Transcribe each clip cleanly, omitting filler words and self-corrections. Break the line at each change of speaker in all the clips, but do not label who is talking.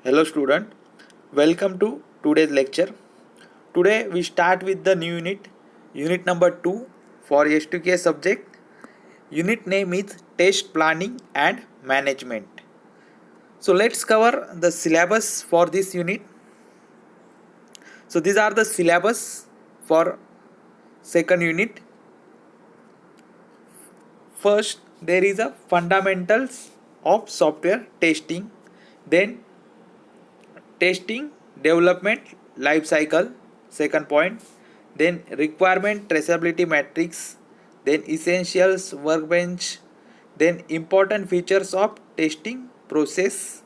Hello student, welcome to today's lecture. Today we start with the new unit number 2 for S2K subject. Unit name is Test Planning and Management. So let's cover the syllabus for this unit. So these are the syllabus for second unit. First there is a fundamentals of software testing, then testing development life cycle, second point, then requirement traceability matrix, then essentials workbench, then important features of testing process,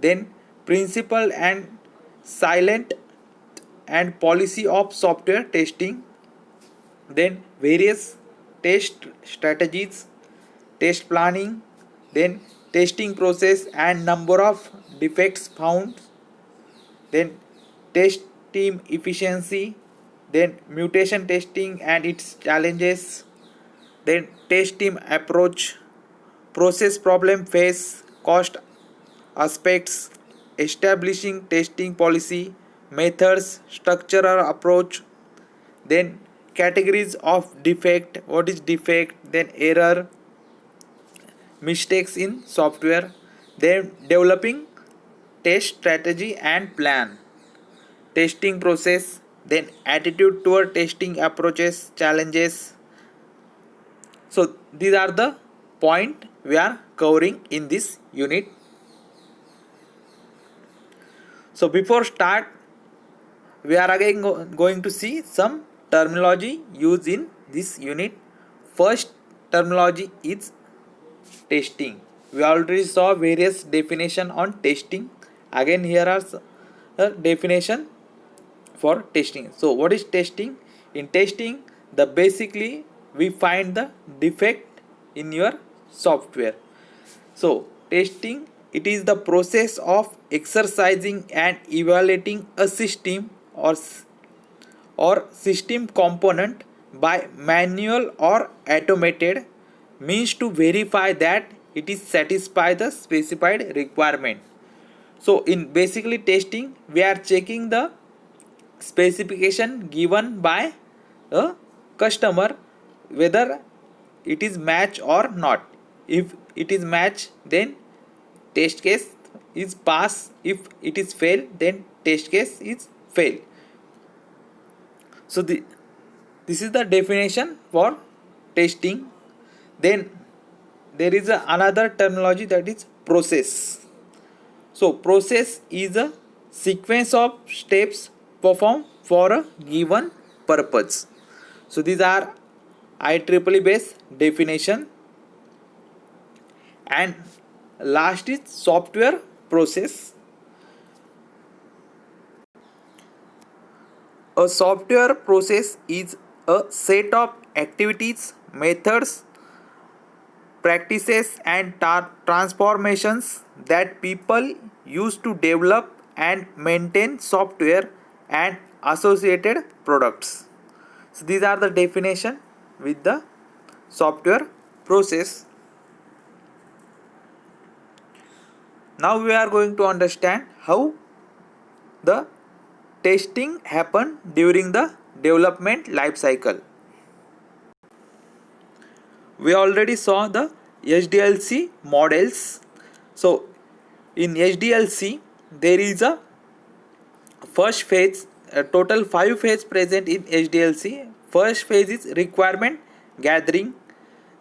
then principle and silent and policy of software testing, then various test strategies, test planning, then testing process and number of defects found, then test team efficiency, then mutation testing and its challenges, then test team approach, process problem phase, cost aspects, establishing testing policy, methods, structural approach, then categories of defect, what is defect, then error, mistakes in software, then developing test strategy and plan, testing process, then attitude toward testing approaches, challenges. So these are the point we are covering in this unit. So before start, we are again going to see some terminology used in this unit. First terminology is testing. We already saw various definition on testing. Again here are definition for testing. So what is testing? In testing, the basically we find the defect in your software. So testing, it is the process of exercising and evaluating a system or system component by manual or automated means to verify that it is satisfy the specified requirement. So in basically testing, we are checking the specification given by a customer whether it is match or not. If it is match, then test case is pass. If it is fail, then test case is fail. So this is the definition for testing. Then there is another terminology, that is process. So process is a sequence of steps performed for a given purpose. So these are IEEE based definition. And last is software process. A software process is a set of activities, methods, practices and transformations that people use to develop and maintain software and associated products. So these are the definition with the software process. Now we are going to understand how the testing happen during the development life cycle. We already saw the SDLC models. So in SDLC there is a first phase, a total 5 phases present in SDLC. First phase is requirement gathering,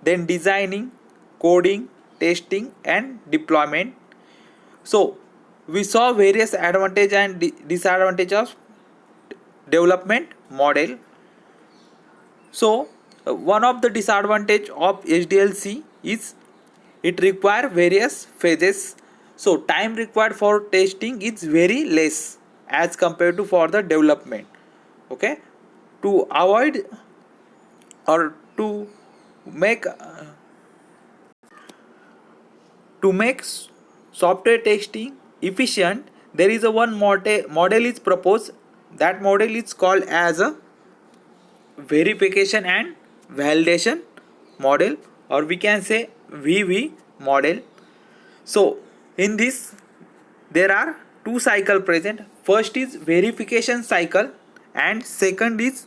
then designing, coding, testing and deployment. So we saw various advantage and disadvantage of development model. So one of the disadvantage of SDLC is it require various phases. So time required for testing is very less as compared to for the development. Okay, to avoid or to make software testing efficient, there is a one model is proposed. That model is called as a verification and validation model, or we can say VV model. So in this there are two cycle present. First is verification cycle and second is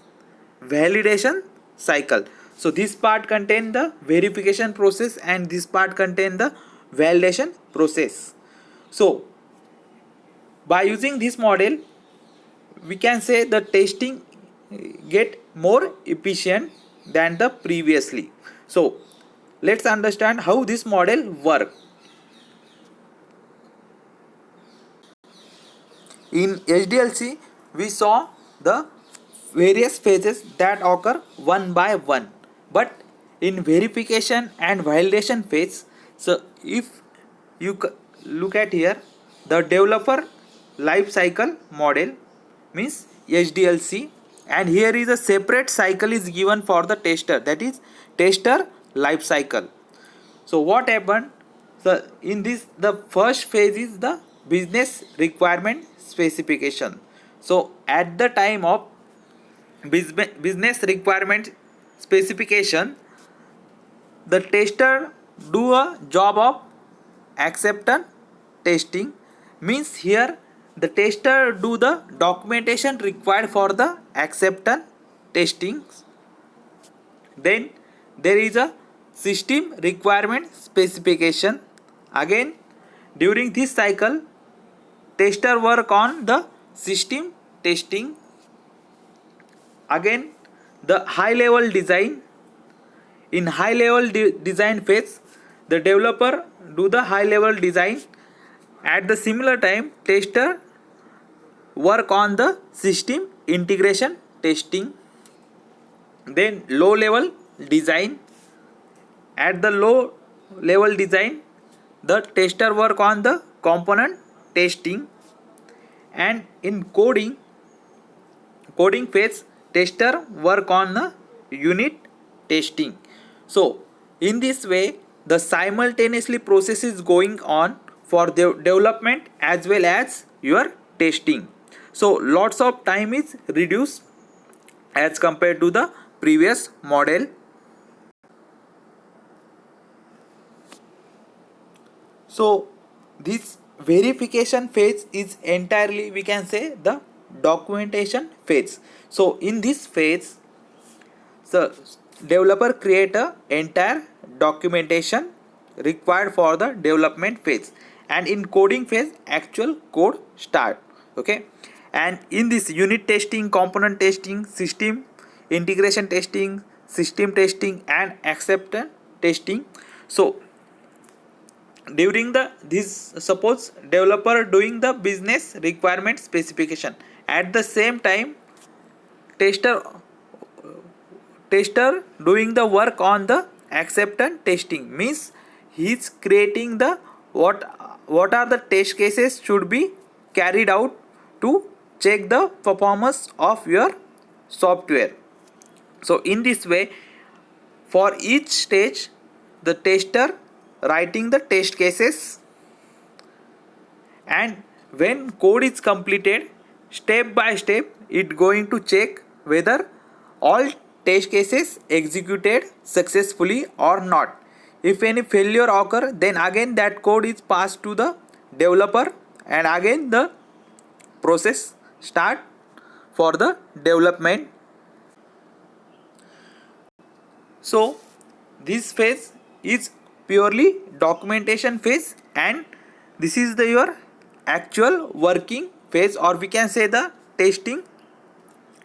validation cycle. So this part contain the verification process and this part contain the validation process. So by using this model we can say the testing get more efficient than the previously. So let's understand how this model work. In HDLC we saw the various phases that occur one by one, but in verification and validation phase, so if you look at here, the developer life cycle model means HDLC, and here is a separate cycle is given for the tester, that is tester life cycle. So what happened? So in this, the first phase is the business requirement specification. So at the time of business requirement specification, the tester do a job of acceptance testing, means here the tester do the documentation required for the acceptance testing. Then there is a system requirement specification. Again during this cycle tester work on the system testing. Again the high level design. In high level design phase the developer do the high level design. At the similar time tester work on the system integration testing. Then low level design. At the low level design the tester work on the component testing. And in coding phase tester work on the unit testing. So in this way the simultaneously process is going on for the development as well as your testing. So lots of time is reduced as compared to the previous model. So this verification phase is entirely, we can say, the documentation phase. So in this phase the developer create a entire documentation required for the development phase, and in coding phase actual code start. Okay, and in this unit testing, component testing, system integration testing, system testing and acceptance testing. So during the this, suppose developer doing the business requirement specification, at the same time tester doing the work on the acceptance testing, means he is creating the what are the test cases should be carried out to check the performance of your software. So in this way for each stage the tester writing the test cases, and when code is completed step by step it going to check whether all test cases executed successfully or not. If any failure occur then again that code is passed to the developer and again the process start for the development. So this phase is purely documentation phase, and this is the your actual working phase, or we can say the testing.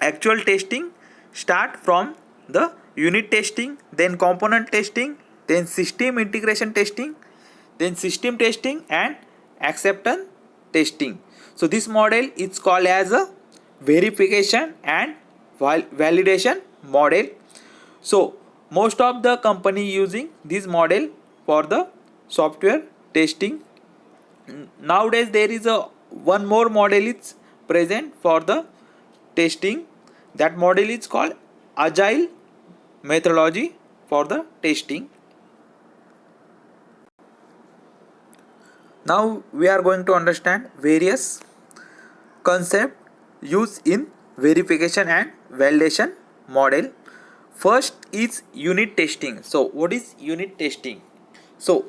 Actual testing start from the unit testing, then component testing, then system integration testing, then system testing and acceptance testing. So this model is called as a verification and validation model. So most of the company using this model for the software testing. Nowadays there is a one more model is present for the testing. That model is called agile methodology for the testing. Now we are going to understand various concepts used in verification and validation model. First is unit testing. So what is unit testing? So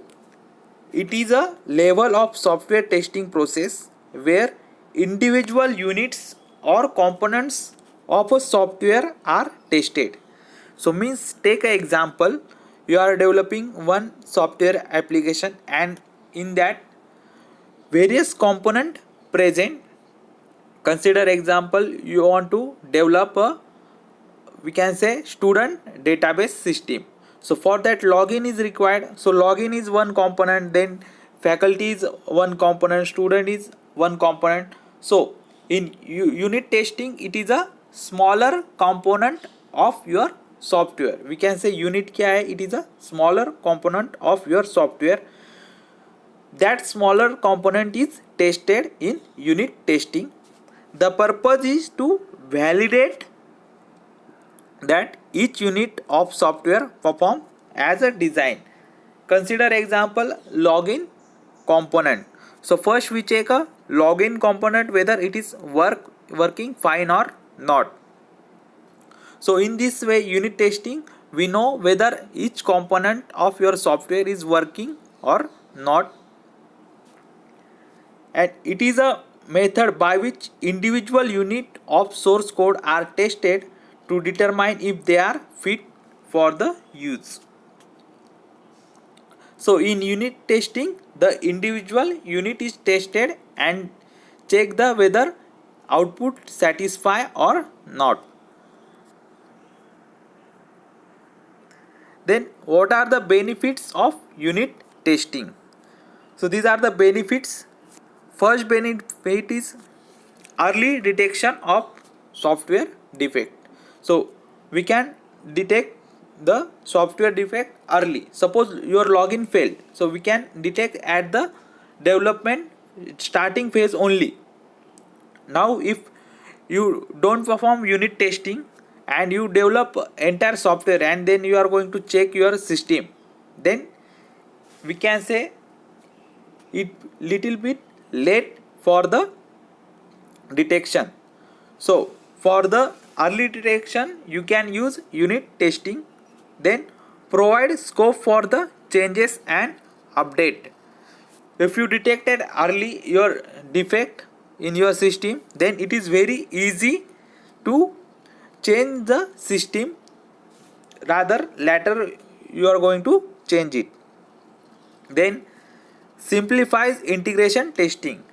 it is a level of software testing process where individual units or components of a software are tested. So means take an example, you are developing one software application and in that various component present. Consider example, you want to develop a, we can say, student database system. So for that login is required. So login is one component, then faculty is one component, student is one component. So in unit testing, it is a smaller component of your software. We can say unit क्या है, it is a smaller component of your software. That smaller component is tested in unit testing. The purpose is to validate that each unit of software perform as a design. Consider example, login component. So first we check a login component whether it is working fine or not. So in this way, unit testing, we know whether each component of your software is working or not. And it is a method by which individual unit of source code are tested to determine if they are fit for the use. So in unit testing, the individual unit is tested and check the whether output satisfy or not. Then what are the benefits of unit testing? So these are the benefits. First benefit is early detection of software defect. So we can detect the software defect early. Suppose your login failed, so we can detect at the development starting phase only. Now if you don't perform unit testing and you develop entire software and then you are going to check your system, then we can say it little bit late for the detection. So for the early detection, you can use unit testing. Then provide scope for the changes and update. If you detected early your defect in your system, then it is very easy to change the system. Rather later you are going to change it. Then simplifies integration testing.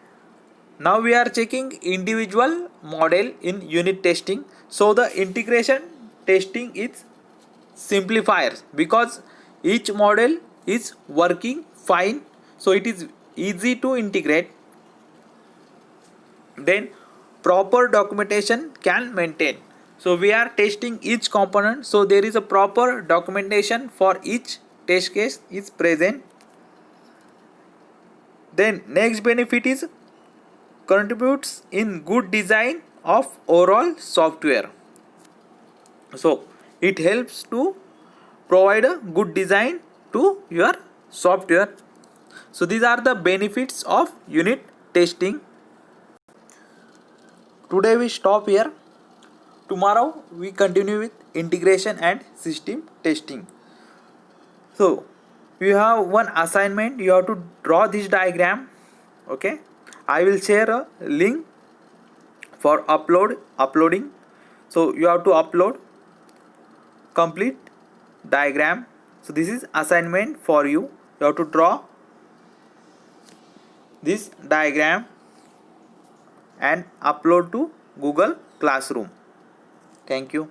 Now we are checking individual model in unit testing. So the integration testing is simplifiers because each model is working fine, so it is easy to integrate. Then proper documentation can maintain. So we are testing each component, so there is a proper documentation for each test case is present. Then next benefit is contributes in good design of overall software. So it helps to provide a good design to your software. So these are the benefits of unit testing. Today we stop here. Tomorrow we continue with integration and system testing. So you have one assignment, you have to draw this diagram. Okay, I will share a link for uploading. So you have to upload complete diagram. So this is assignment for you. You have to draw this diagram and upload to Google Classroom. Thank you.